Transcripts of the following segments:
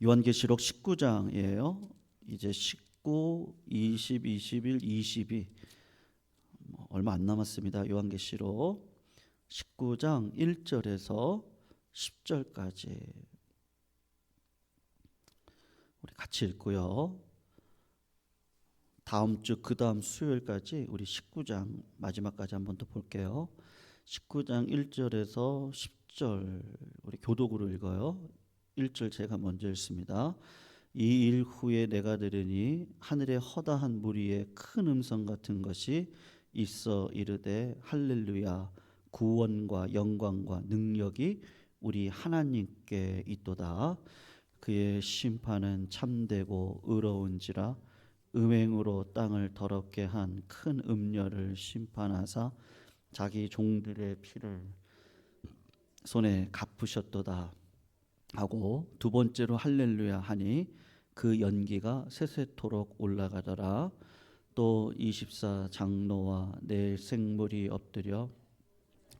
요한계시록 19장이에요. 이제 19, 20, 21, 22 얼마 안 남았습니다. 요한계시록 19장 1절에서 10절까지 우리 같이 읽고요. 다음 주 그 다음 수요일까지 우리 19장 마지막까지 한번 더 볼게요. 19장 1절에서 10절 우리 교독으로 읽어요. 1절 제가 먼저 읽습니다. 이 일 후에 내가 들으니 하늘에 허다한 무리의 큰 음성 같은 것이 있어 이르되 할렐루야 구원과 영광과 능력이 우리 하나님께 있도다. 그의 심판은 참되고 의로운지라 음행으로 땅을 더럽게 한 큰 음녀를 심판하사 자기 종들의 피를 손에 갚으셨도다 하고 두 번째로 할렐루야 하니 그 연기가 세세토록 올라가더라. 또 24 장로와 네 생물이 엎드려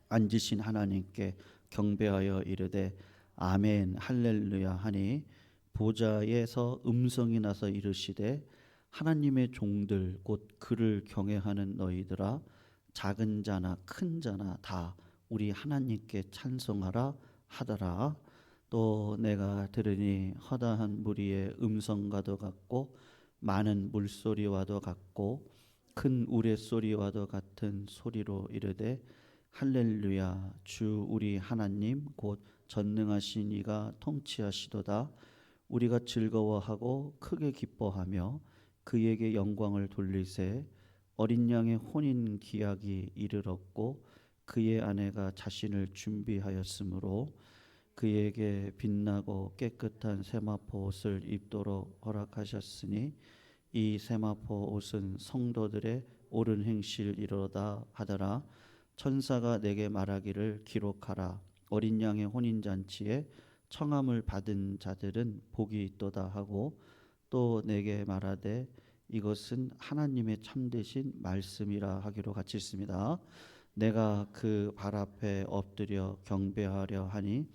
앉으신 하나님께 경배하여 이르되 아멘 할렐루야 하니 보좌에서 음성이 나서 이르시되 하나님의 종들 곧 그를 경외하는 너희들아 작은 자나 큰 자나 다 우리 하나님께 찬송하라 하더라. 또 내가 들으니 허다한 무리의 음성과도 같고 많은 물소리와도 같고 큰 우레소리와도 같은 소리로 이르되 할렐루야 주 우리 하나님 곧 전능하신 이가 통치하시도다. 우리가 즐거워하고 크게 기뻐하며 그에게 영광을 돌리세. 어린 양의 혼인 기약이 이르렀고 그의 아내가 자신을 준비하였으므로 그에게 빛나고 깨끗한 세마포 옷을 입도록 허락하셨으니 이 세마포 옷은 성도들의 옳은 행실이로다 하더라. 천사가 내게 말하기를 기록하라. 어린 양의 혼인잔치에 청함을 받은 자들은 복이 있도다 하고 또 내게 말하되 이것은 하나님의 참되신 말씀이라 하기로 같이 있습니다. 내가 그 발 앞에 엎드려 경배하려 하니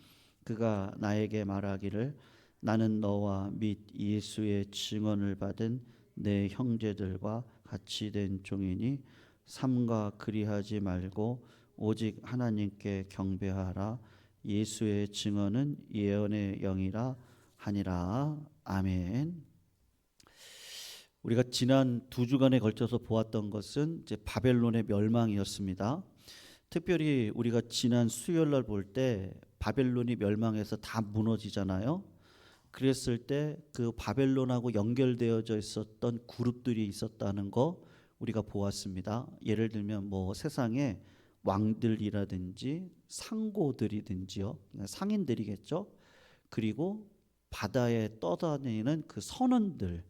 그가 나에게 말하기를 나는 너와 및 예수의 증언을 받은 내 형제들과 같이 된 종이니 삼가 그리하지 말고 오직 하나님께 경배하라. 예수의 증언은 예언의 영이라 하니라. 아멘. 우리가 지난 두 주간에 걸쳐서 보았던 것은 이제 바벨론의 멸망이었습니다. 특별히 우리가 지난 수요일 날 볼 때 바벨론이 멸망해서 다 무너지잖아요. 그랬을 때 그 바벨론하고 연결되어져 있었던 그룹들이 있었다는 거 우리가 보았습니다. 예를 들면 뭐 세상에 왕들이라든지 상고들이든지요, 상인들이겠죠. 그리고 바다에 떠다니는 그 선원들,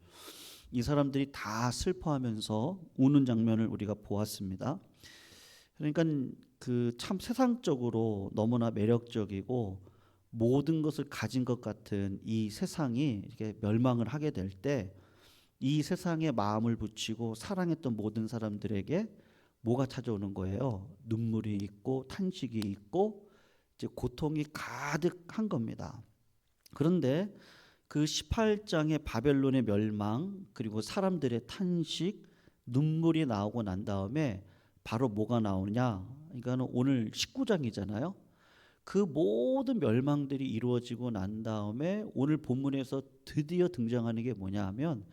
이 사람들이 다 슬퍼하면서 우는 장면을 우리가 보았습니다. 그러니까 그 참 세상적으로 너무나 매력적이고 모든 것을 가진 것 같은 이 세상이 이렇게 멸망을 하게 될 때 이 세상에 마음을 붙이고 사랑했던 모든 사람들에게 뭐가 찾아오는 거예요? 눈물이 있고 탄식이 있고 이제 고통이 가득한 겁니다. 그런데 그 18장의 바벨론의 멸망 그리고 사람들의 탄식, 눈물이 나오고 난 다음에 바로 뭐가 나오냐? 그러니까 오늘 19장이잖아요. 그 모든 멸망들이 이루어지고 난 다음에 오늘 본문에서 드디어 등장하는 게 뭐냐 하면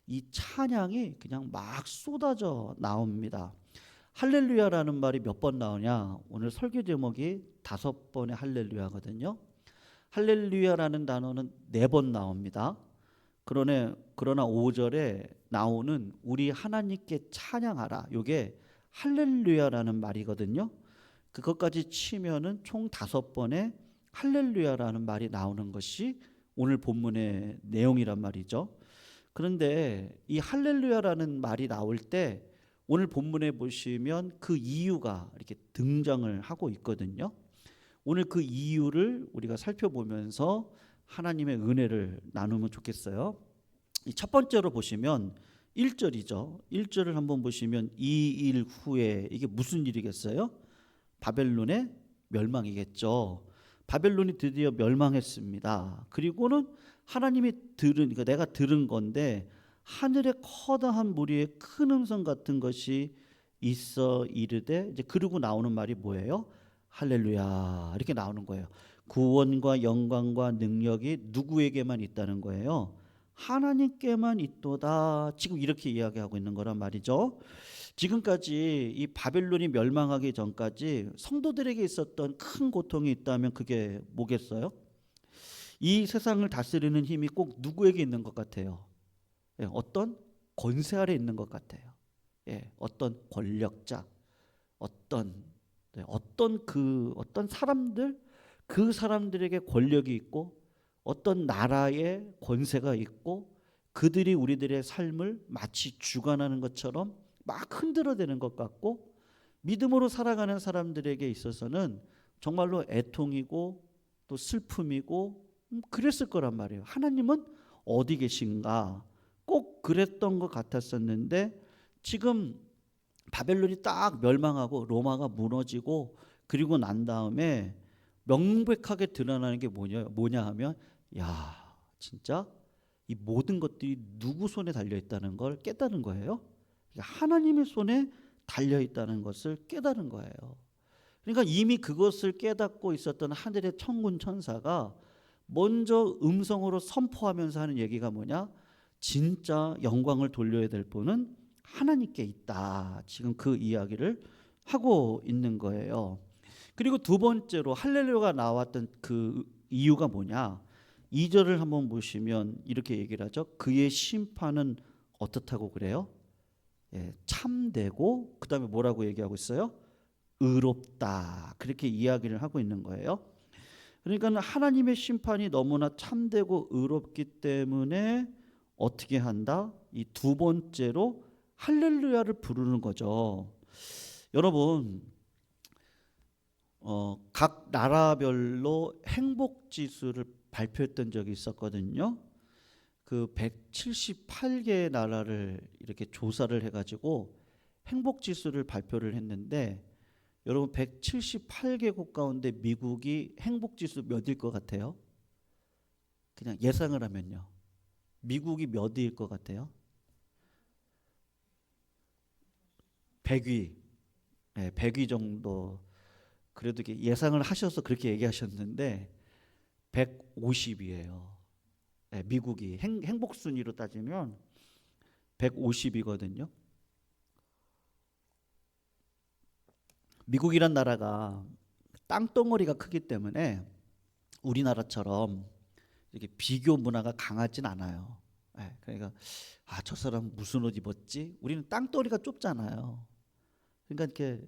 이 찬양이 그냥 막 쏟아져 나옵니다. 할렐루야라는 말이 몇 번 나오냐? 오늘 설교 제목이 5번의 할렐루야거든요. 할렐루야라는 단어는 4번 나옵니다. 그러나 5절에 나오는 우리 하나님께 찬양하라. 이게 할렐루야라는 말이거든요. 그것까지 치면은 총 5번의 할렐루야라는 말이 나오는 것이 오늘 본문의 내용이란 말이죠. 그런데 이 할렐루야라는 말이 나올 때 오늘 본문에 보시면 그 이유가 이렇게 등장을 하고 있거든요. 오늘 그 이유를 우리가 살펴보면서 하나님의 은혜를 나누면 좋겠어요. 이 첫 번째로 보시면 1절이죠. 1절을 한번 보시면 이 일 후에 이게 무슨 일이겠어요? 바벨론의 멸망이겠죠. 바벨론이 드디어 멸망했습니다. 그리고는 하나님이 그러니까 내가 들은 건데 하늘에 커다한 무리의 큰 음성 같은 것이 있어 이르되, 이제 그러고 나오는 말이 뭐예요? 할렐루야 이렇게 나오는 거예요. 구원과 영광과 능력이 누구에게만 있다는 거예요? 하나님께만 있도다. 지금 이렇게 이야기하고 있는 거란 말이죠. 지금까지 이 바벨론이 멸망하기 전까지 성도들에게 있었던 큰 고통이 있다면 그게 뭐겠어요? 이 세상을 다스리는 힘이 꼭 누구에게 있는 것 같아요? 예, 어떤 권세 아래 있는 것 같아요. 예, 어떤 권력자, 어떤 어떤 사람들, 그 사람들에게 권력이 있고 어떤 나라의 권세가 있고 그들이 우리들의 삶을 마치 주관하는 것처럼 막 흔들어대는 것 같고, 믿음으로 살아가는 사람들에게 있어서는 정말로 애통이고 또 슬픔이고 그랬을 거란 말이에요. 하나님은 어디 계신가? 꼭 그랬던 것 같았었는데 지금 바벨론이 딱 멸망하고 로마가 무너지고 그리고 난 다음에 명백하게 드러나는 게 뭐냐 하면, 야, 진짜 이 모든 것들이 누구 손에 달려 있다는 걸 깨달은 거예요. 그러니까 하나님의 손에 달려 있다는 것을 깨달은 거예요. 그러니까 이미 그것을 깨닫고 있었던 하늘의 천군 천사가 먼저 음성으로 선포하면서 하는 얘기가 뭐냐? 진짜 영광을 돌려야 될 분은 하나님께 있다. 지금 그 이야기를 하고 있는 거예요. 그리고 두 번째로 할렐루야가 나왔던 그 이유가 뭐냐? 2절을 한번 보시면 이렇게 얘기를 하죠. 그의 심판은 어떻다고 그래요? 예, 참되고 그다음에 뭐라고 얘기하고 있어요? 의롭다. 그렇게 이야기를 하고 있는 거예요. 그러니까 하나님의 심판이 너무나 참되고 의롭기 때문에 어떻게 한다? 이 두 번째로 할렐루야를 부르는 거죠. 여러분, 각 나라별로 행복 지수를 발표했던 적이 있었거든요. 그 178개의 나라를 이렇게 조사를 해가지고 행복 지수를 발표를 했는데, 여러분 178개국 가운데 미국이 행복 지수 몇일 것 같아요? 그냥 예상을 하면요. 미국이 몇 위일 것 같아요? 100위. 네, 100위 정도. 그래도 예상을 하셔서 그렇게 얘기하셨는데 150이에요. 네, 미국이 행복 순위로 따지면 150이거든요. 미국이란 나라가 땅덩어리가 크기 때문에 우리나라처럼 이렇게 비교 문화가 강하진 않아요. 네, 그러니까 저 사람 무슨 옷 입었지? 우리는 땅덩어리가 좁잖아요. 그러니까 이렇게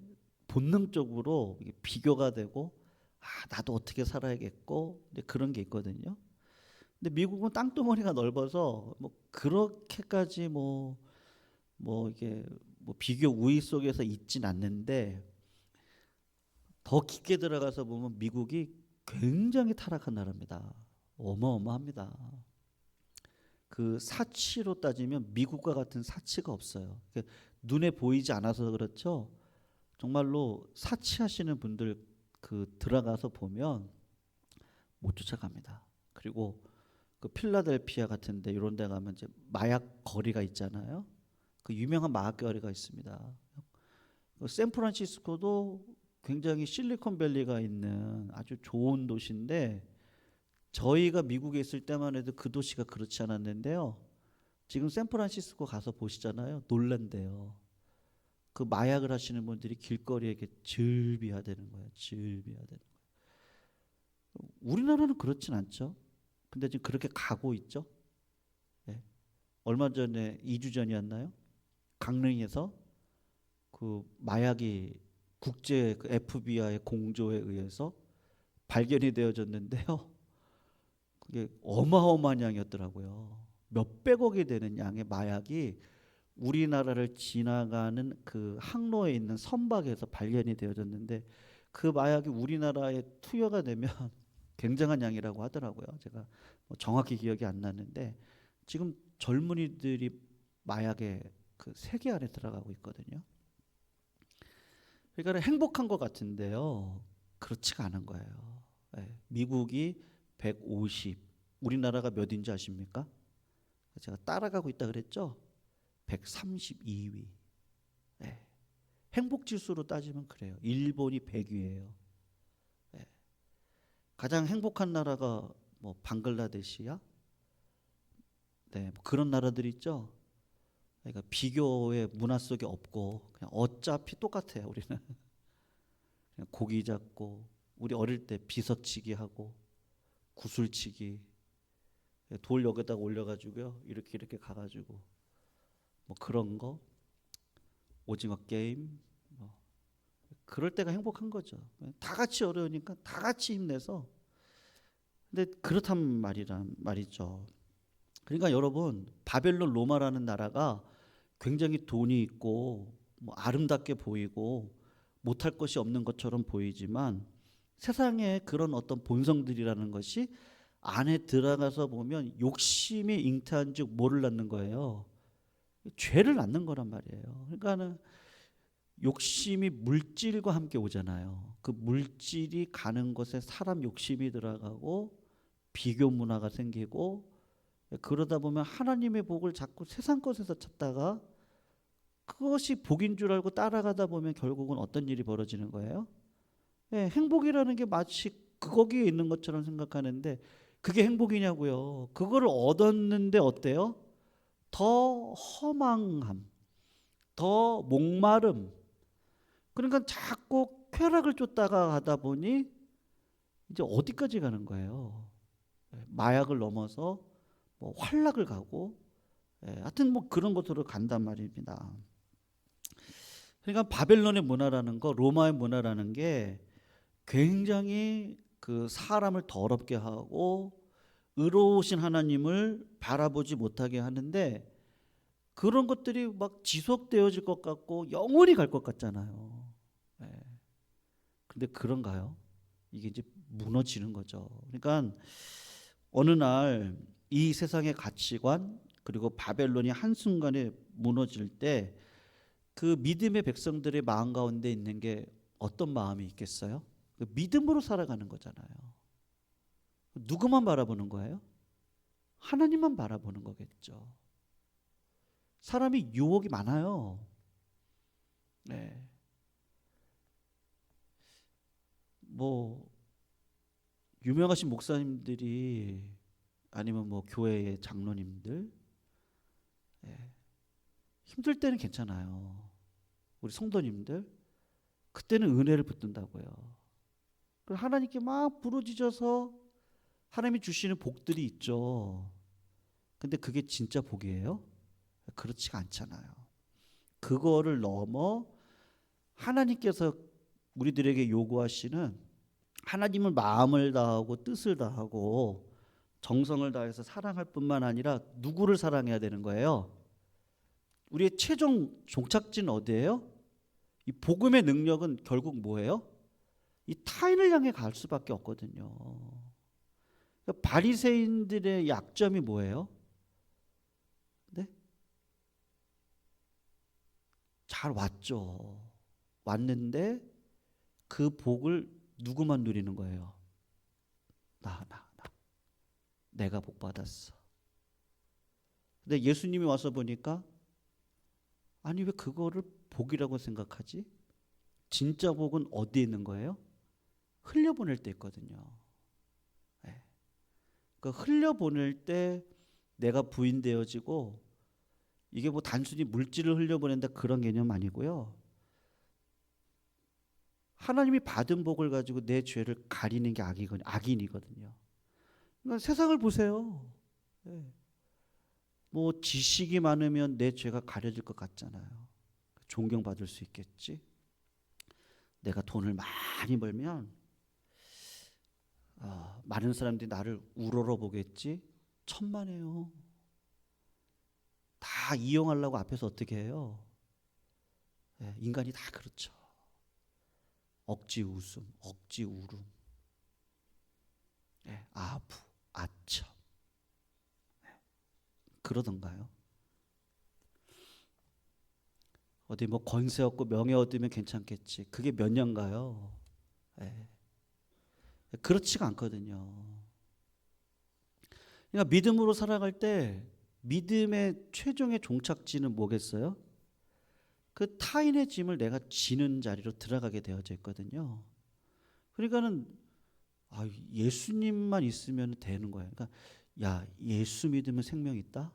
본능적으로 이게 비교가 되고, 나도 어떻게 살아야겠고, 이제 그런 게 있거든요. 근데 미국은 땅덩어리가 넓어서 뭐 그렇게까지 이게 비교 우위 속에서 있진 않는데, 더 깊게 들어가서 보면 미국이 굉장히 타락한 나라입니다. 어마어마합니다. 그 사치로 따지면 미국과 같은 사치가 없어요. 눈에 보이지 않아서 그렇죠. 정말로 사치하시는 분들 들어가서 보면 못 쫓아갑니다. 그리고 그 필라델피아 같은데 이런 데 가면 이제 마약 거리가 있잖아요. 그 유명한 마약 거리가 있습니다. 샌프란시스코도 굉장히 실리콘밸리가 있는 아주 좋은 도시인데, 저희가 미국에 있을 때만 해도 그 도시가 그렇지 않았는데요. 지금 샌프란시스코 가서 보시잖아요. 놀란대요. 그 마약을 하시는 분들이 길거리에 이렇게 즐비하다는 거예요. 즐비하다는 거예요. 우리나라는 그렇진 않죠. 근데 지금 그렇게 가고 있죠. 네. 얼마 전에 2주 전이었나요? 강릉에서 그 마약이 국제 그 FBI 공조에 의해서 발견이 되어졌는데요. 그게 어마어마한 양이었더라고요. 몇백억이 되는 양의 마약이 우리나라를 지나가는 그 항로에 있는 선박에서 발견이 되어졌는데, 그 마약이 우리나라에 투여가 되면 굉장한 양이라고 하더라고요. 제가 정확히 기억이 안 나는데 지금 젊은이들이 마약의 그 세계 안에 들어가고 있거든요. 그러니까 행복한 것 같은데요. 그렇지가 않은 거예요. 미국이 150, 우리나라가 몇인지 아십니까? 제가 따라가고 있다 그랬죠? 132위. 행복 지수로 따지면 그래요. 일본이 100위예요. 가장 행복한 나라가 뭐 방글라데시야? 뭐 그런 나라들 있죠. 그러니까 비교의 문화 속에 없고 그냥 어차피 똑같아요. 우리는 그냥 고기 잡고 우리 어릴 때 비석치기 하고 구슬치기 돌 여기다가 올려가지고요 이렇게 가가지고 뭐 그런 거 오징어 게임 뭐 그럴 때가 행복한 거죠. 다 같이 어려우니까 다 같이 힘내서. 근데 그렇단 말이죠. 그러니까 여러분 바벨론 로마라는 나라가 굉장히 돈이 있고 뭐 아름답게 보이고 못할 것이 없는 것처럼 보이지만 세상에 그런 어떤 본성들이라는 것이 안에 들어가서 보면 욕심이 잉태한즉 뭐를 낳는 거예요? 죄를 낳는 거란 말이에요. 그러니까는 욕심이 물질과 함께 오잖아요. 그 물질이 가는 곳에 사람 욕심이 들어가고 비교 문화가 생기고 그러다 보면 하나님의 복을 자꾸 세상 것에서 찾다가 그것이 복인 줄 알고 따라가다 보면 결국은 어떤 일이 벌어지는 거예요? 행복이라는 게 마치 거기에 있는 것처럼 생각하는데 그게 행복이냐고요. 그거를 얻었는데 어때요? 더 허망함, 더 목마름. 그러니까 자꾸 쾌락을 쫓다가 가다 보니 이제 어디까지 가는 거예요? 마약을 넘어서 뭐 환락을 가고, 하여튼 뭐 그런 곳으로 간단 말입니다. 그러니까 바벨론의 문화라는 거, 로마의 문화라는 게 굉장히 그 사람을 더럽게 하고 의로우신 하나님을 바라보지 못하게 하는데 그런 것들이 막 지속되어질 것 같고 영원히 갈 것 같잖아요. 근데 그런가요? 이게 이제 무너지는 거죠. 그러니까 어느 날 이 세상의 가치관 그리고 바벨론이 한순간에 무너질 때 그 믿음의 백성들의 마음 가운데 있는 게 어떤 마음이 있겠어요? 그 믿음으로 살아가는 거잖아요. 누구만 바라보는 거예요? 하나님만 바라보는 거겠죠. 사람이 유혹이 많아요. 네. 뭐 유명하신 목사님들이 아니면 뭐 교회의 장로님들 힘들 때는 괜찮아요. 우리 성도님들 그때는 은혜를 붙든다고요. 하나님께 막 부르짖어서 하나님이 주시는 복들이 있죠. 근데 그게 진짜 복이에요? 그렇지가 않잖아요. 그거를 넘어 하나님께서 우리들에게 요구하시는 하나님을 마음을 다하고 뜻을 다하고 정성을 다해서 사랑할 뿐만 아니라 누구를 사랑해야 되는 거예요? 우리의 최종 종착지는 어디예요? 이 복음의 능력은 결국 뭐예요? 이 타인을 향해 갈 수밖에 없거든요. 그러니까 바리새인들의 약점이 뭐예요? 네? 잘 왔죠. 왔는데 그 복을 누구만 누리는 거예요? 나. 내가 복 받았어. 근데 예수님이 와서 보니까 아니 왜 그거를 복이라고 생각하지? 진짜 복은 어디에 있는 거예요? 흘려보낼 때 있거든요. 그 흘려보낼 때 내가 부인되어지고 이게 뭐 단순히 물질을 흘려보낸다 그런 개념 아니고요. 하나님이 받은 복을 가지고 내 죄를 가리는 게 악인이거든요. 그러니까 세상을 보세요. 뭐 지식이 많으면 내 죄가 가려질 것 같잖아요. 존경받을 수 있겠지. 내가 돈을 많이 벌면 많은 사람들이 나를 우러러 보겠지. 천만에요. 다 이용하려고 앞에서 어떻게 해요? 인간이 다 그렇죠. 억지 웃음, 억지 울음, 아부, 아첨. 그러던가요? 어디 뭐 권세 얻고 명예 얻으면 괜찮겠지. 그게 몇 년가요? 그렇지가 않거든요. 그러니까 믿음으로 살아갈 때 믿음의 최종의 종착지는 뭐겠어요? 그 타인의 짐을 내가 지는 자리로 들어가게 되어져 있거든요. 그러니까는 예수님만 있으면 되는 거예요. 그러니까 야, 예수 믿으면 생명 있다?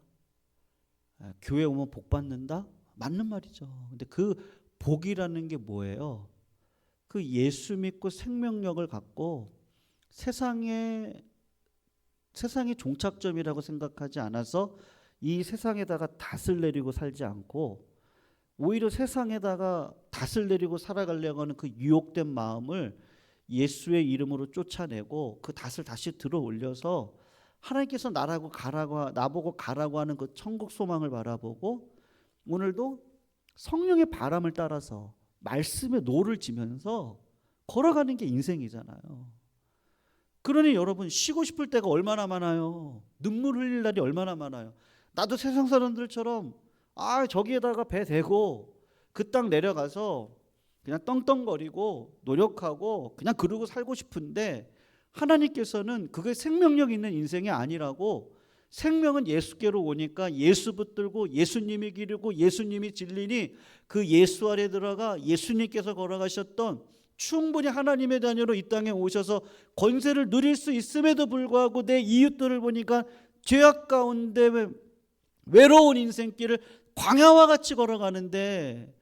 교회 오면 복 받는다? 맞는 말이죠. 근데 그 복이라는 게 뭐예요? 그 예수 믿고 생명력을 갖고 세상의 종착점이라고 생각하지 않아서 이 세상에다가 닷을 내리고 살지 않고 오히려 세상에다가 닷을 내리고 살아가려고 하는 그 유혹된 마음을 예수의 이름으로 쫓아내고 그 닷을 다시 들어 올려서 하나님께서 나보고 가라고 하는 그 천국 소망을 바라보고 오늘도 성령의 바람을 따라서 말씀의 노를 지면서 걸어가는 게 인생이잖아요. 그러니 여러분 쉬고 싶을 때가 얼마나 많아요. 눈물 흘릴 날이 얼마나 많아요. 나도 세상 사람들처럼 저기에다가 배 대고 그 땅 내려가서 그냥 떵떵거리고 노력하고 그냥 그러고 살고 싶은데 하나님께서는 그게 생명력 있는 인생이 아니라고 생명은 예수께로 오니까 예수 붙들고 예수님이 기르고 예수님이 진리니 그 예수 아래 들어가 예수님께서 걸어가셨던 충분히 하나님의 자녀로 이 땅에 오셔서 권세를 누릴 수 있음에도 불구하고 내 이웃들을 보니까 죄악 가운데 외로운 인생길을 광야와 같이 걸어가는데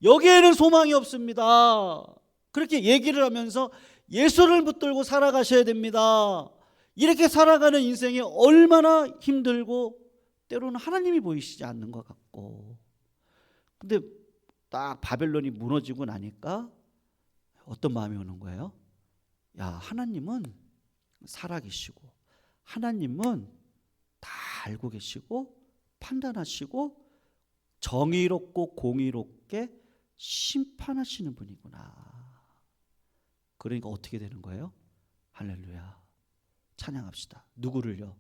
여기에는 소망이 없습니다. 그렇게 얘기를 하면서 예수를 붙들고 살아가셔야 됩니다. 이렇게 살아가는 인생이 얼마나 힘들고 때로는 하나님이 보이시지 않는 것 같고, 근데 딱 바벨론이 무너지고 나니까 어떤 마음이 오는 거예요? 야, 하나님은 살아계시고 하나님은 다 알고 계시고 판단하시고 정의롭고 공의롭게 심판하시는 분이구나. 그러니까 어떻게 되는 거예요? 할렐루야, 찬양합시다. 누구를요?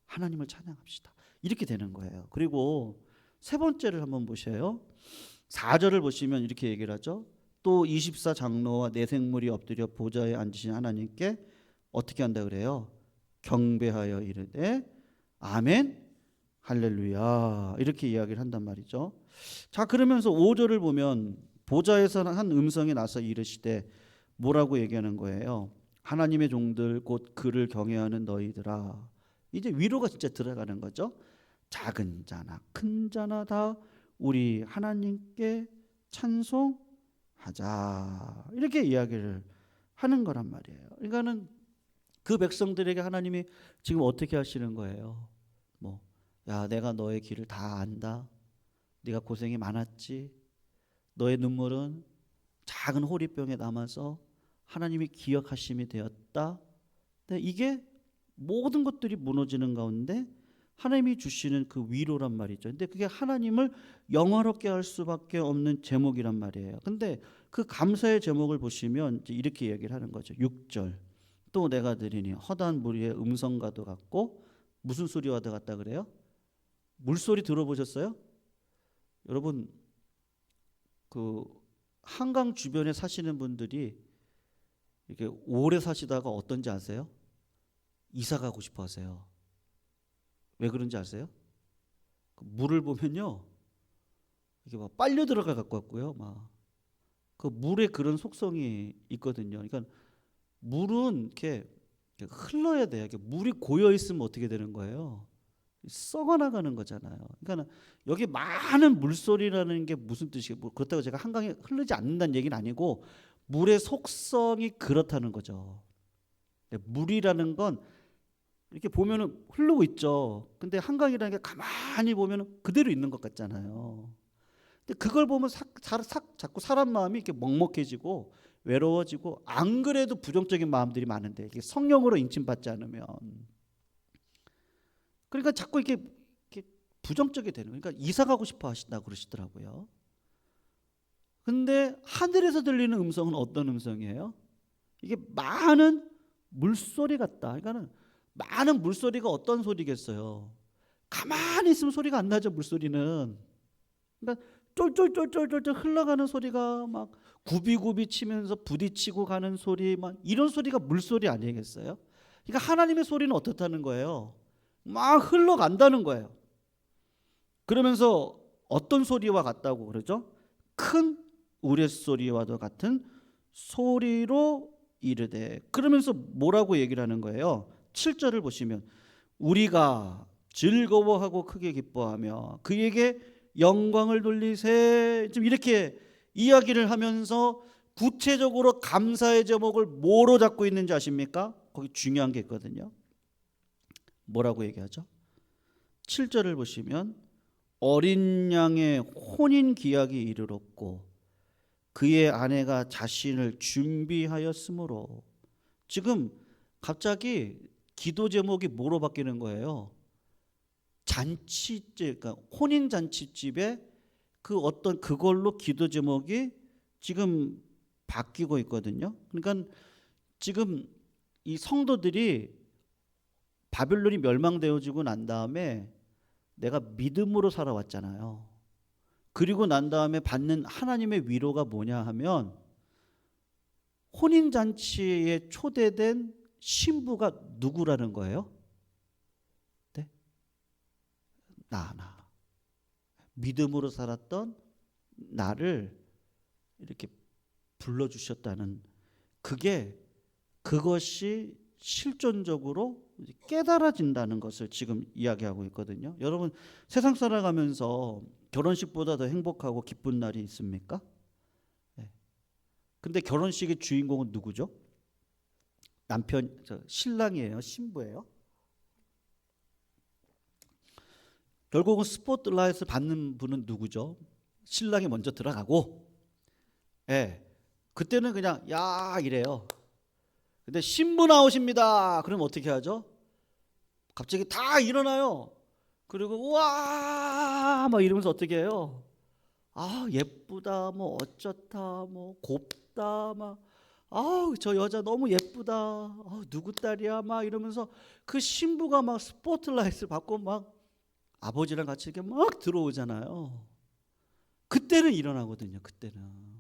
하나님을 찬양합시다. 이렇게 되는 거예요. 그리고 세 번째를 한번 보셔요. 4절을 보시면 이렇게 얘기를 하죠. 또 24장로와 내생물이 엎드려 보좌에 앉으신 하나님께 어떻게 한다 그래요? 경배하여 이르되 아멘 할렐루야, 이렇게 이야기를 한단 말이죠. 자, 그러면서 5절을 보면 보좌에서 한 음성이 나서 이르시되 뭐라고 얘기하는 거예요? 하나님의 종들 곧 그를 경외하는 너희들아. 이제 위로가 진짜 들어가는 거죠. 작은 자나 큰 자나 다 우리 하나님께 찬송하자, 이렇게 이야기를 하는 거란 말이에요. 그러니까는 그 백성들에게 하나님이 지금 어떻게 하시는 거예요? 야, 내가 너의 길을 다 안다. 네가 고생이 많았지. 너의 눈물은 작은 호리병에 남아서 하나님이 기억하심이 되었다. 근데 이게 모든 것들이 무너지는 가운데 하나님이 주시는 그 위로란 말이죠. 근데 그게 하나님을 영화롭게 할 수밖에 없는 제목이란 말이에요. 근데 그 감사의 제목을 보시면 이제 이렇게 얘기를 하는 거죠. 6절. 또 내가 들으니 허다한 무리의 음성과도 같고, 무슨 소리와도 같다 그래요? 물소리 들어보셨어요? 여러분, 그 한강 주변에 사시는 분들이 이렇게 오래 사시다가 어떤지 아세요? 이사 가고 싶어 하세요. 왜 그런지 아세요? 그 물을 보면요, 이게 막 빨려 들어가 갖고 같고요, 막 그 물에 그런 속성이 있거든요. 그러니까 물은 이렇게 흘러야 돼요. 이렇게 물이 고여 있으면 어떻게 되는 거예요? 썩어 나가는 거잖아요. 그러니까 여기 많은 물소리라는 게 무슨 뜻이에요? 그렇다고 제가 한강에 흐르지 않는다는 얘기는 아니고 물의 속성이 그렇다는 거죠. 물이라는 건 이렇게 보면은 흐르고 있죠. 근데 한강이라는 게 가만히 보면은 그대로 있는 것 같잖아요. 근데 그걸 보면 자꾸 사람 마음이 이렇게 먹먹해지고 외로워지고, 안 그래도 부정적인 마음들이 많은데 이게 성령으로 인침받지 않으면, 그러니까 자꾸 이렇게 부정적이 되는, 그러니까 이사 가고 싶어 하신다고 그러시더라고요. 근데 하늘에서 들리는 음성은 어떤 음성이에요? 이게 많은 물소리 같다. 그러니까는 많은 물소리가 어떤 소리겠어요? 가만히 있으면 소리가 안 나죠, 물소리는. 그러니까 쫄쫄쫄쫄쫄 흘러가는 소리가 막 굽이굽이 치면서 부딪히고 가는 소리만, 이런 소리가 물소리 아니겠어요? 그러니까 하나님의 소리는 어떻다는 거예요? 막 흘러간다는 거예요. 그러면서 어떤 소리와 같다고 그러죠? 큰 우레소리와도 같은 소리로 이르되, 그러면서 뭐라고 얘기를 하는 거예요? 7절을 보시면 우리가 즐거워하고 크게 기뻐하며 그에게 영광을 돌리세, 좀 이렇게 이야기를 하면서 구체적으로 감사의 제목을 뭐로 잡고 있는지 아십니까? 거기 중요한 게 있거든요. 뭐라고 얘기하죠? 7절을 보시면 어린 양의 혼인 기약이 이르렀고 그의 아내가 자신을 준비하였으므로. 지금 갑자기 기도 제목이 뭐로 바뀌는 거예요? 잔치집, 그러니까 혼인 잔치집에 그 어떤 그걸로 기도 제목이 지금 바뀌고 있거든요. 그러니까 지금 이 성도들이 바벨론이 멸망되어지고 난 다음에 내가 믿음으로 살아왔잖아요. 그리고 난 다음에 받는 하나님의 위로가 뭐냐 하면 혼인잔치에 초대된 신부가 누구라는 거예요? 네? 나 믿음으로 살았던 나를 이렇게 불러주셨다는, 그것이 실존적으로 깨달아진다는 것을 지금 이야기하고 있거든요. 여러분, 세상 살아가면서 결혼식보다 더 행복하고 기쁜 날이 있습니까? 네. 근데 결혼식의 주인공은 누구죠? 신랑이에요? 신부예요? 결국은 스포트라이트를 받는 분은 누구죠? 신랑이 먼저 들어가고, 예, 그때는 그냥 야 이래요. 근데 신부 나오십니다. 그럼 어떻게 하죠? 갑자기 다 일어나요. 그리고 우와 막 이러면서 어떻게 해요? 아 예쁘다, 뭐 어쩌다, 뭐 곱다, 막 아우 저 여자 너무 예쁘다, 누구 딸이야, 막 이러면서 그 신부가 막 스포트라이트를 받고 막 아버지랑 같이 이렇게 막 들어오잖아요. 그때는 일어나거든요. 그때는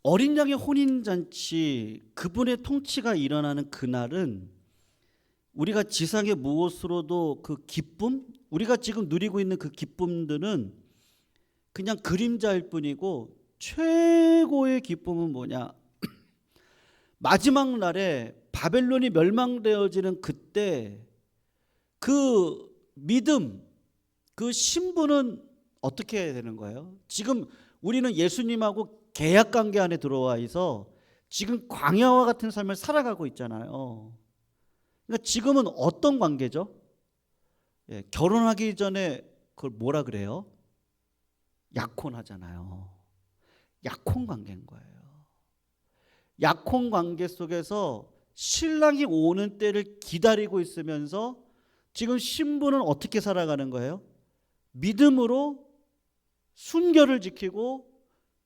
어린 양의 혼인잔치, 그분의 통치가 일어나는 그날은 우리가 지상의 무엇으로도 그 기쁨, 우리가 지금 누리고 있는 그 기쁨들은 그냥 그림자일 뿐이고, 최고의 기쁨은 뭐냐? 마지막 날에 바벨론이 멸망되어지는 그때 그 믿음, 그 신부는 어떻게 해야 되는 거예요? 지금 우리는 예수님하고 계약 관계 안에 들어와 있어 지금 광야와 같은 삶을 살아가고 있잖아요. 그러니까 지금은 어떤 관계죠? 예, 결혼하기 전에 그걸 뭐라 그래요? 약혼하잖아요. 약혼 관계인 거예요. 약혼 관계 속에서 신랑이 오는 때를 기다리고 있으면서 지금 신부는 어떻게 살아가는 거예요? 믿음으로 순결을 지키고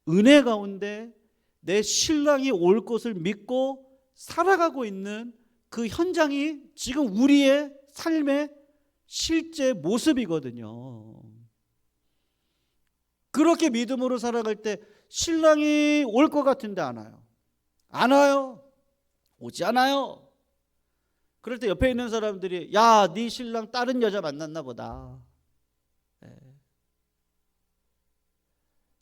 은혜 가운데 내 신랑이 올 것을 믿고 살아가고 있는 그 현장이 지금 우리의 삶의 실제 모습이거든요. 그렇게 믿음으로 살아갈 때 신랑이 올 것 같은데 안 와요. 안 와요. 오지 않아요. 그럴 때 옆에 있는 사람들이 야, 네 신랑 다른 여자 만났나 보다.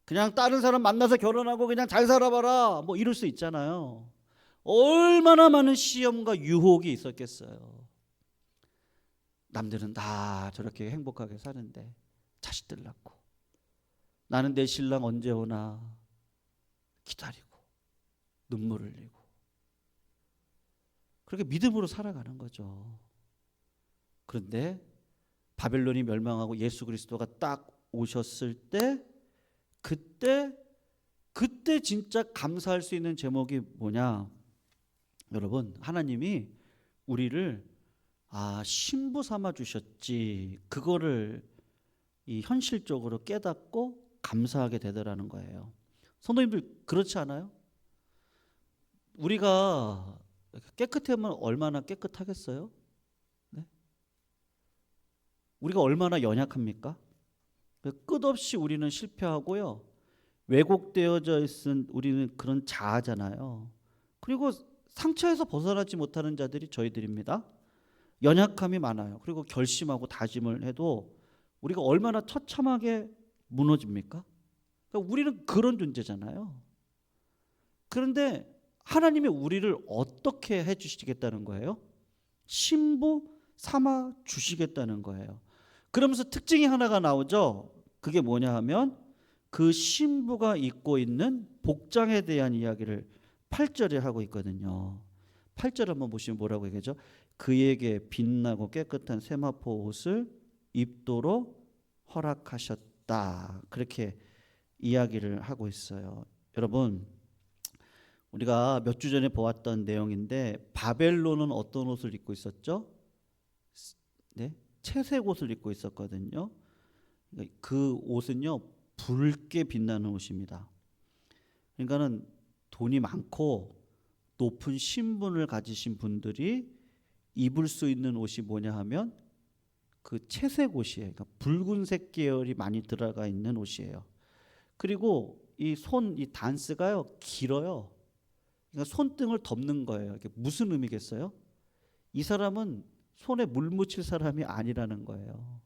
그냥 다른 사람 만나서 결혼하고 그냥 잘 살아봐라, 뭐 이럴 수 있잖아요. 얼마나 많은 시험과 유혹이 있었겠어요. 남들은 다 저렇게 행복하게 사는데 자식들 낳고 나는 내 신랑 언제 오나 기다리고 눈물 흘리고 그렇게 믿음으로 살아가는 거죠. 그런데 바벨론이 멸망하고 예수 그리스도가 딱 오셨을 때 그때 진짜 감사할 수 있는 제목이 뭐냐? 여러분, 하나님이 우리를 신부 삼아 주셨지, 그거를 이 현실적으로 깨닫고 감사하게 되더라는 거예요. 성도님들 그렇지 않아요? 우리가 깨끗하면 얼마나 깨끗하겠어요? 네? 우리가 얼마나 연약합니까? 끝없이 우리는 실패하고요. 왜곡되어져 있은 우리는 그런 자아잖아요. 그리고 상처에서 벗어나지 못하는 자들이 저희들입니다. 연약함이 많아요. 그리고 결심하고 다짐을 해도 우리가 얼마나 처참하게 무너집니까? 그러니까 우리는 그런 존재잖아요. 그런데 하나님이 우리를 어떻게 해주시겠다는 거예요? 신부 삼아 주시겠다는 거예요. 그러면서 특징이 하나가 나오죠. 그게 뭐냐 하면 그 신부가 입고 있는 복장에 대한 이야기를 8절에 하고 있거든요. 8절 한번 보시면 뭐라고 얘기하죠? 그에게 빛나고 깨끗한 세마포 옷을 입도록 허락하셨다. 그렇게 이야기를 하고 있어요. 여러분, 우리가 몇 주 전에 보았던 내용인데 바벨론은 어떤 옷을 입고 있었죠? 네, 채색 옷을 입고 있었거든요. 그 옷은요 붉게 빛나는 옷입니다. 그러니까는 돈이 많고 높은 신분을 가지신 분들이 입을 수 있는 옷이 뭐냐 하면 그 채색 옷이에요. 그러니까 붉은색 계열이 많이 들어가 있는 옷이에요. 그리고 이 단스가요 길어요. 그러니까 손등을 덮는 거예요. 이게 무슨 의미겠어요? 이 사람은 손에 물 묻힐 사람이 아니라는 거예요.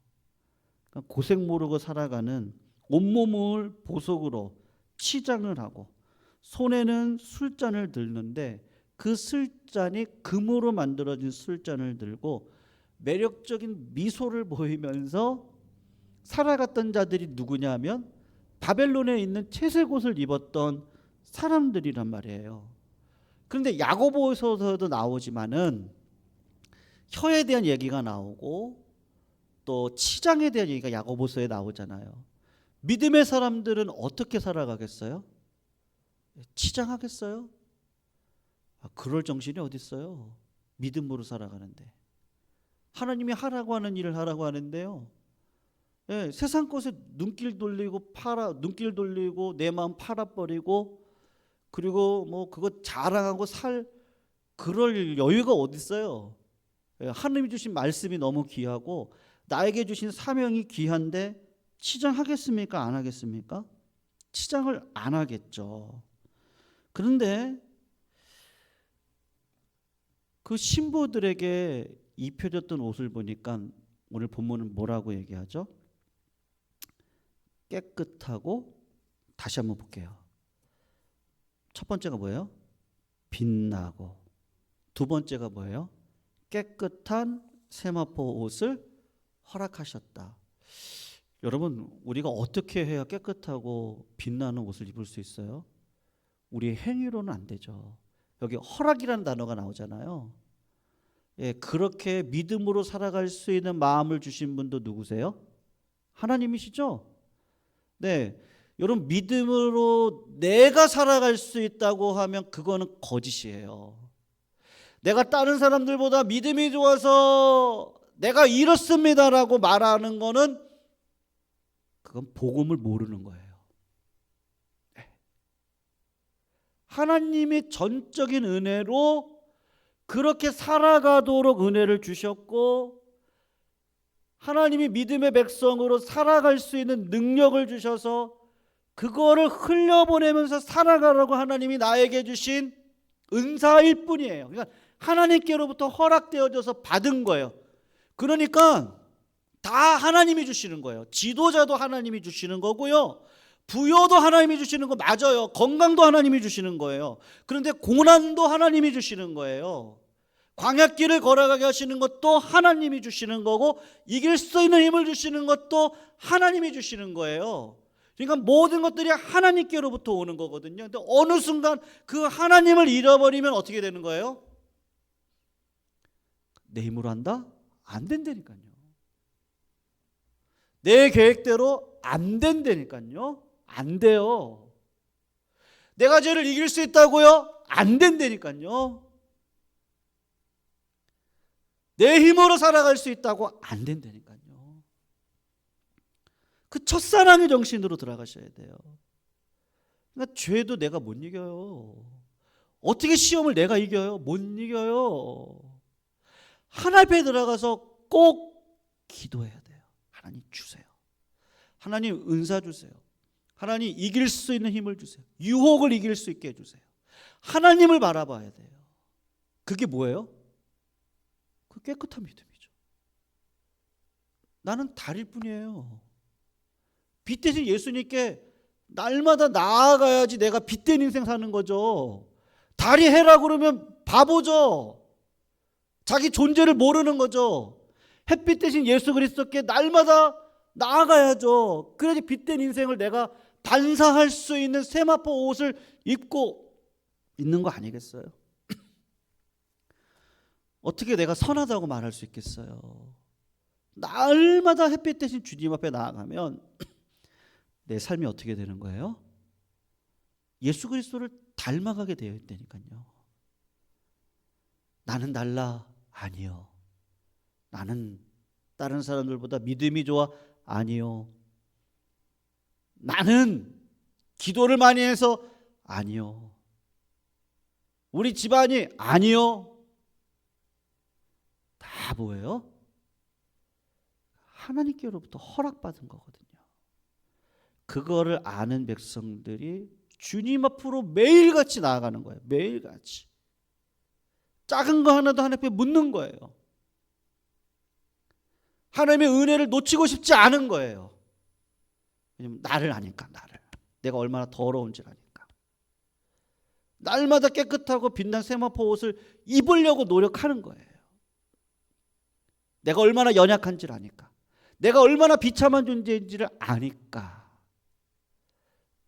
그러니까 고생 모르고 살아가는, 온몸을 보석으로 치장을 하고 손에는 술잔을 들는데 그 술잔이 금으로 만들어진 술잔을 들고 매력적인 미소를 보이면서 살아갔던 자들이 누구냐 하면 바벨론에 있는 채색 옷을 입었던 사람들이란 말이에요. 그런데 야고보서도 나오지만은 혀에 대한 얘기가 나오고 또 치장에 대한 얘기가 야고보서에 나오잖아요. 믿음의 사람들은 어떻게 살아가겠어요? 치장하겠어요? 그럴 정신이 어디 있어요? 믿음으로 살아가는데 하나님이 하라고 하는 일을 하라고 하는데요. 예, 세상 것에 눈길 돌리고 내 마음 팔아버리고 그리고 뭐 그거 자랑하고 살 그럴 여유가 어디 있어요? 예, 하나님이 주신 말씀이 너무 귀하고 나에게 주신 사명이 귀한데 치장하겠습니까? 안 하겠습니까? 치장을 안 하겠죠. 그런데 그 신부들에게 입혀졌던 옷을 보니까 오늘 본문은 뭐라고 얘기하죠? 깨끗하고, 다시 한번 볼게요. 첫 번째가 뭐예요? 빛나고, 두 번째가 뭐예요? 깨끗한 세마포 옷을 허락하셨다. 여러분, 우리가 어떻게 해야 깨끗하고 빛나는 옷을 입을 수 있어요? 우리의 행위로는 안 되죠. 여기 허락이라는 단어가 나오잖아요. 예, 그렇게 믿음으로 살아갈 수 있는 마음을 주신 분도 누구세요? 하나님이시죠? 네, 여러분 믿음으로 내가 살아갈 수 있다고 하면 그거는 거짓이에요. 내가 다른 사람들보다 믿음이 좋아서 내가 이렇습니다라고 말하는 거는 그건 복음을 모르는 거예요. 하나님이 전적인 은혜로 그렇게 살아가도록 은혜를 주셨고 하나님이 믿음의 백성으로 살아갈 수 있는 능력을 주셔서 그거를 흘려보내면서 살아가라고 하나님이 나에게 주신 은사일 뿐이에요. 그러니까 하나님께로부터 허락되어져서 받은 거예요. 그러니까 다 하나님이 주시는 거예요. 지도자도 하나님이 주시는 거고요. 부여도 하나님이 주시는 거 맞아요. 건강도 하나님이 주시는 거예요. 그런데 고난도 하나님이 주시는 거예요. 광야길을 걸어가게 하시는 것도 하나님이 주시는 거고 이길 수 있는 힘을 주시는 것도 하나님이 주시는 거예요. 그러니까 모든 것들이 하나님께로부터 오는 거거든요. 근데 어느 순간 그 하나님을 잃어버리면 어떻게 되는 거예요? 내 힘으로 한다? 안 된다니까요. 내 계획대로 안 된다니까요. 안 돼요. 내가 죄를 이길 수 있다고요? 안 된다니까요. 내 힘으로 살아갈 수 있다고? 안 된다니까요. 그 첫사랑의 정신으로 들어가셔야 돼요. 그러니까 죄도 내가 못 이겨요. 어떻게 시험을 내가 이겨요? 못 이겨요. 하나님 앞에 들어가서 꼭 기도해야 돼요. 하나님 주세요. 하나님 은사 주세요. 하나님 이길 수 있는 힘을 주세요. 유혹을 이길 수 있게 해주세요. 하나님을 바라봐야 돼요. 그게 뭐예요? 그 깨끗한 믿음이죠. 나는 달일 뿐이에요. 빛 대신 예수님께 날마다 나아가야지 내가 빛된 인생 사는 거죠. 달이 해라 그러면 바보죠. 자기 존재를 모르는 거죠. 햇빛 대신 예수 그리스도께 날마다 나아가야죠. 그래야지 빛된 인생을 내가 반사할 수 있는 세마포 옷을 입고 있는 거 아니겠어요? 어떻게 내가 선하다고 말할 수 있겠어요? 날마다 햇빛 대신 주님 앞에 나아가면 내 삶이 어떻게 되는 거예요? 예수 그리스도를 닮아가게 되어 있다니까요. 나는 달라? 아니요. 나는 다른 사람들보다 믿음이 좋아? 아니요. 나는 기도를 많이 해서? 아니요. 우리 집안이? 아니요. 다 뭐예요? 하나님께로부터 허락받은 거거든요. 그거를 아는 백성들이 주님 앞으로 매일같이 나아가는 거예요. 매일같이. 작은 거 하나도 하나님 앞에 묻는 거예요. 하나님의 은혜를 놓치고 싶지 않은 거예요. 왜냐면 나를 아니까, 나를. 내가 얼마나 더러운지 아니까. 날마다 깨끗하고 빛난 세마포 옷을 입으려고 노력하는 거예요. 내가 얼마나 연약한지를 아니까. 내가 얼마나 비참한 존재인지를 아니까.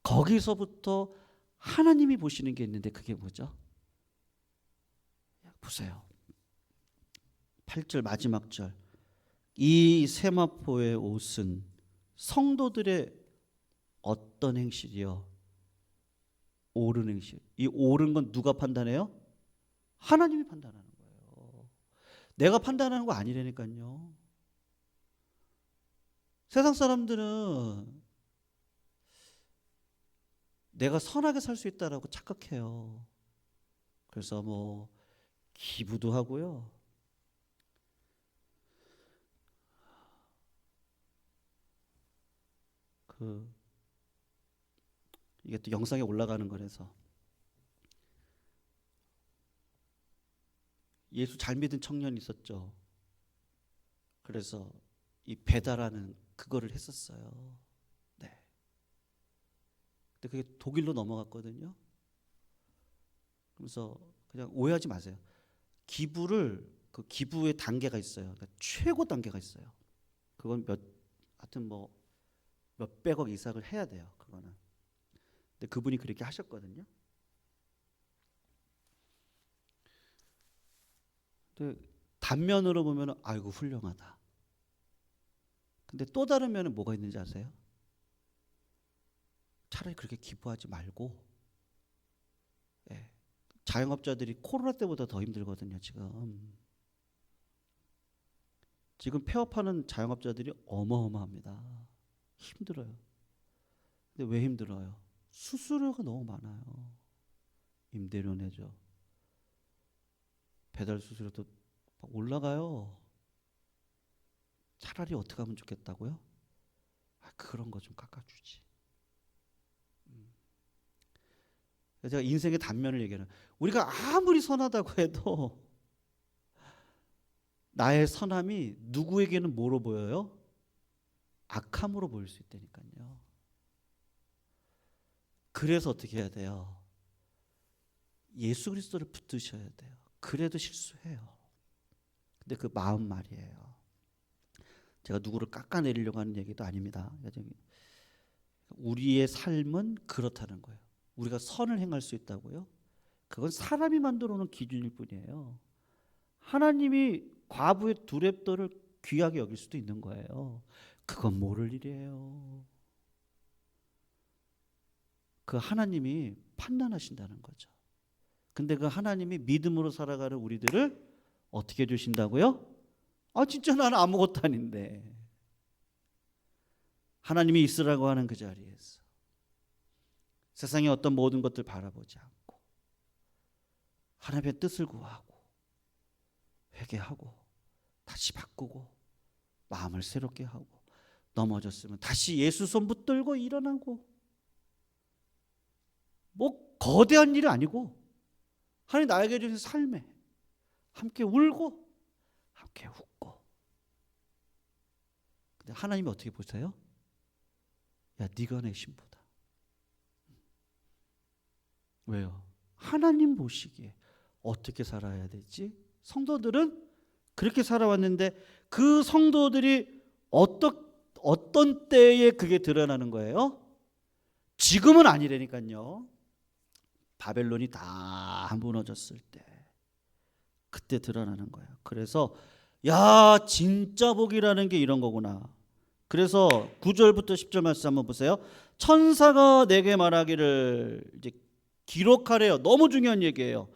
거기서부터 하나님이 보시는 게 있는데 그게 뭐죠? 보세요. 8절 마지막 절. 이 세마포의 옷은 성도들의 어떤 행실이요? 옳은 행실. 이 옳은 건 누가 판단해요? 하나님이 판단하는 거예요. 내가 판단하는 거 아니라니까요. 세상 사람들은 내가 선하게 살 수 있다라고 착각해요. 그래서 뭐 기부도 하고요. 이게 또 영상에 올라가는 거라서 예수 잘 믿은 청년이 있었죠. 그래서 이 배달하는 그거를 했었어요. 네. 근데 그게 독일로 넘어갔거든요. 그래서 그냥 오해하지 마세요. 기부를 그 기부의 단계가 있어요. 그러니까 최고 단계가 있어요. 그건 하여튼 뭐 몇백억 이상을 해야 돼요. 그거는. 근데 그분이 그렇게 하셨거든요. 근데 단면으로 보면 아이고 훌륭하다. 근데 또 다른 면은 뭐가 있는지 아세요? 차라리 그렇게 기부하지 말고, 예. 자영업자들이 코로나 때보다 더 힘들거든요. 지금 폐업하는 자영업자들이 어마어마합니다. 힘들어요. 근데 왜 힘들어요? 수수료가 너무 많아요. 임대료 내죠. 배달 수수료도 막 올라가요. 차라리 어떻게 하면 좋겠다고요? 그런 거 좀 깎아주지. 제가 인생의 단면을 얘기하는, 우리가 아무리 선하다고 해도 나의 선함이 누구에게는 뭐로 보여요? 악함으로 보일 수 있다니까요. 그래서 어떻게 해야 돼요? 예수 그리스도를 붙드셔야 돼요. 그래도 실수해요. 근데 그 마음 말이에요. 제가 누구를 깎아내리려고 하는 얘기도 아닙니다. 우리의 삶은 그렇다는 거예요. 우리가 선을 행할 수 있다고요? 그건 사람이 만들어 놓은 기준일 뿐이에요. 하나님이 과부의 두렙돌을 귀하게 여길 수도 있는 거예요. 그건 모를 일이에요. 그 하나님이 판단하신다는 거죠. 근데 그 하나님이 믿음으로 살아가는 우리들을 어떻게 해주신다고요? 진짜 나는 아무것도 아닌데. 하나님이 있으라고 하는 그 자리에서 세상의 어떤 모든 것들 바라보지 않고 하나님의 뜻을 구하고 회개하고 다시 바꾸고 마음을 새롭게 하고 넘어졌으면 다시 예수 손 붙들고 일어나고, 뭐 거대한 일이 아니고 하나님 나에게 주신 삶에 함께 울고 함께 웃고. 근데 하나님이 어떻게 보세요? 야, 네가 내 신부다. 왜요? 하나님 보시기에 어떻게 살아야 되지? 성도들은 그렇게 살아왔는데 그 성도들이 어떤 때에 그게 드러나는 거예요? 지금은 아니라니까요. 바벨론이 다 무너졌을 때 그때 드러나는 거예요. 그래서 야, 진짜 복이라는 게 이런 거구나. 그래서 9절부터 10절 말씀 한번 보세요. 천사가 내게 말하기를, 이제 기록하래요. 너무 중요한 얘기예요.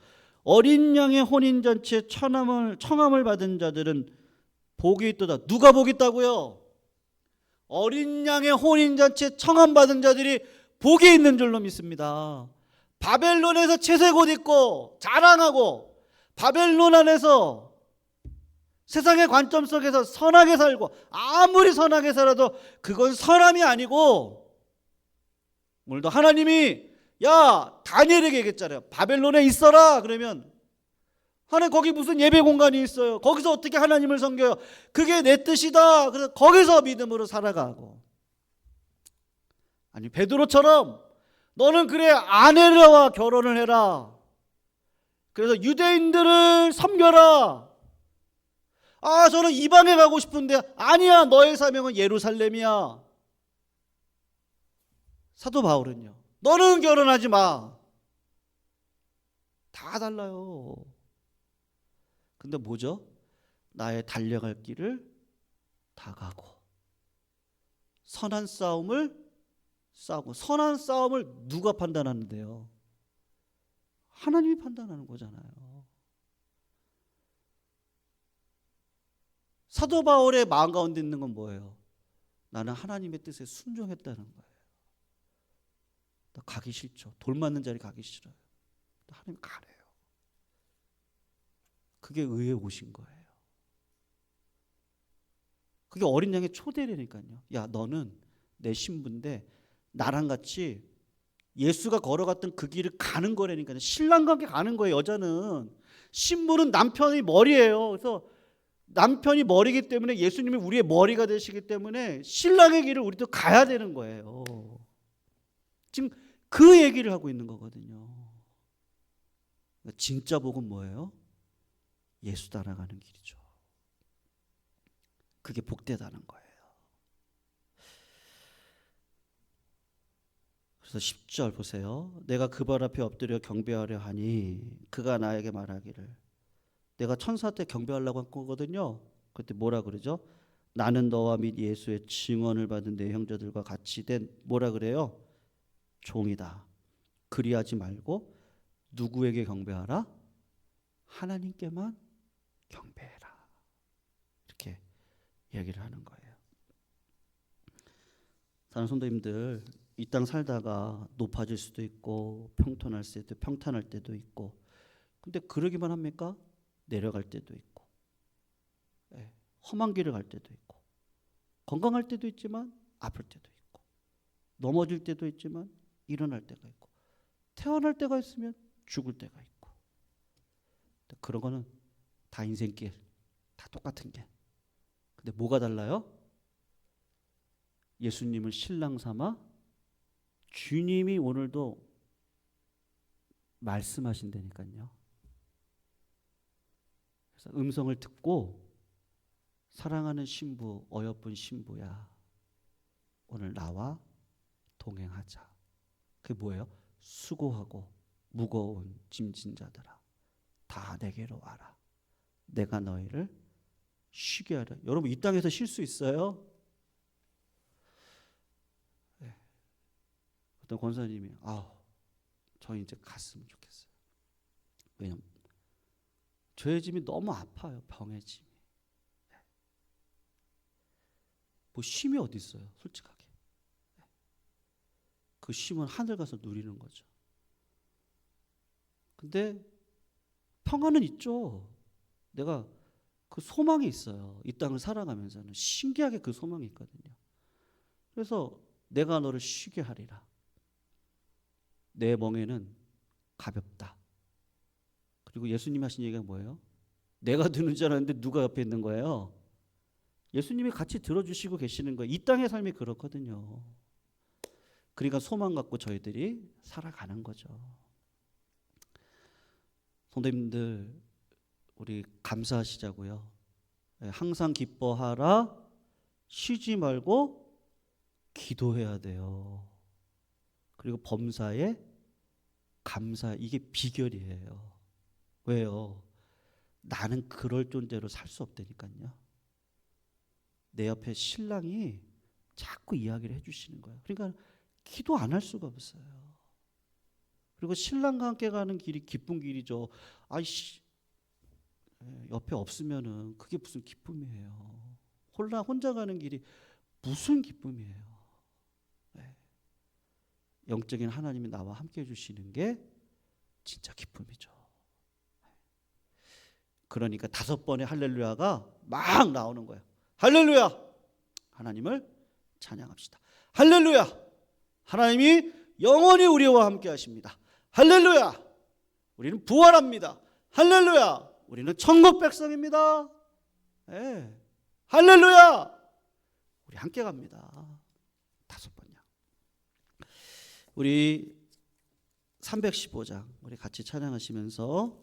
어린 양의 혼인잔치에 청함을 받은 자들은 복이 있도다. 누가 복이 있다고요? 어린 양의 혼인잔치에 청함 받은 자들이 복이 있는 줄로 믿습니다. 바벨론에서 채색 옷 입고 자랑하고, 바벨론 안에서 세상의 관점 속에서 선하게 살고, 아무리 선하게 살아도 그건 선함이 아니고, 오늘도 하나님이 야, 다니엘에게 얘기했잖아요. 바벨론에 있어라. 그러면 하나님, 거기 무슨 예배 공간이 있어요? 거기서 어떻게 하나님을 섬겨요? 그게 내 뜻이다. 그래서 거기서 믿음으로 살아가고. 아니, 베드로처럼 너는 그래 아내와 결혼을 해라. 그래서 유대인들을 섬겨라. 아, 저는 이방에 가고 싶은데, 아니야, 너의 사명은 예루살렘이야. 사도 바울은요, 너는 결혼하지 마. 다 달라요. 근데 뭐죠? 나의 달려갈 길을 다 가고 선한 싸움을 싸우고. 선한 싸움을 누가 판단하는데요? 하나님이 판단하는 거잖아요. 사도 바울의 마음 가운데 있는 건 뭐예요? 나는 하나님의 뜻에 순종했다는 거예요. 나 가기 싫죠. 돌 맞는 자리 가기 싫어요. 하나님 가래요. 그게 의에 오신 거예요. 그게 어린 양의 초대라니까요. 야, 너는 내 신부인데 나랑 같이 예수가 걸어갔던 그 길을 가는 거라니까요. 신랑과 함께 가는 거예요. 여자는. 신부는 남편의 머리예요. 그래서 남편이 머리이기 때문에 예수님이 우리의 머리가 되시기 때문에 신랑의 길을 우리도 가야 되는 거예요. 지금 그 얘기를 하고 있는 거거든요. 진짜 복은 뭐예요? 예수 따라가는 길이죠. 그게 복되다는 거예요. 그래서 10절 보세요. 내가 그 발 앞에 엎드려 경배하려 하니 그가 나에게 말하기를, 내가 천사한테 경배하려고 한 거거든요. 그때 뭐라 그러죠? 나는 너와 및 예수의 증언을 받은 내 형제들과 같이 된, 뭐라 그래요? 종이다. 그리하지 말고 누구에게 경배하라? 하나님께만 경배해라. 이렇게 얘기를 하는 거예요. 사랑하는 성도님들, 이 땅 살다가 높아질 수도 있고 평탄할 때도 있고, 근데 그러기만 합니까? 내려갈 때도 있고, 험한 길을 갈 때도 있고, 건강할 때도 있지만 아플 때도 있고, 넘어질 때도 있지만 일어날 때가 있고, 태어날 때가 있으면 죽을 때가 있고. 그런 거는 다 인생길, 다 똑같은 길. 근데 뭐가 달라요? 예수님을 신랑 삼아 주님이 오늘도 말씀하신다니까요. 그래서 음성을 듣고, 사랑하는 신부, 어여쁜 신부야, 오늘 나와 동행하자. 그게 뭐예요? 수고하고 무거운 짐진 자들아, 다 내게로 와라. 내가 너희를 쉬게 하려. 여러분, 이 땅에서 쉴 수 있어요? 네. 어떤 권사님이 저 이제 갔으면 좋겠어요. 왜냐면 저의 짐이 너무 아파요. 병의 짐이. 뭐 쉼이 어디 있어요? 솔직하게. 그 쉼은 하늘 가서 누리는 거죠. 근데 평안은 있죠. 내가 그 소망이 있어요. 이 땅을 살아가면서는 신기하게 그 소망이 있거든요. 그래서 내가 너를 쉬게 하리라. 내 멍에는 가볍다. 그리고 예수님이 하신 얘기가 뭐예요? 내가 듣는 줄 알았는데 누가 옆에 있는 거예요? 예수님이 같이 들어주시고 계시는 거예요. 이 땅의 삶이 그렇거든요. 그러니까 소망 갖고 저희들이 살아가는 거죠. 성도님들, 우리 감사하시자고요. 항상 기뻐하라, 쉬지 말고 기도해야 돼요. 그리고 범사에 감사, 이게 비결이에요. 왜요? 나는 그럴 존재로 살 수 없다니까요. 내 옆에 신랑이 자꾸 이야기를 해주시는 거예요. 그러니까 기도 안 할 수가 없어요. 그리고 신랑과 함께 가는 길이 기쁜 길이죠. 아이씨, 옆에 없으면은 그게 무슨 기쁨이에요. 혼자 가는 길이 무슨 기쁨이에요. 네. 영적인 하나님이 나와 함께 해주시는 게 진짜 기쁨이죠. 그러니까 5번의 할렐루야가 막 나오는 거예요. 할렐루야! 하나님을 찬양합시다. 할렐루야! 하나님이 영원히 우리와 함께 하십니다. 할렐루야! 우리는 부활합니다. 할렐루야! 우리는 천국 백성입니다. 네. 할렐루야! 우리 함께 갑니다. 5번이요. 우리 315장 우리 같이 찬양하시면서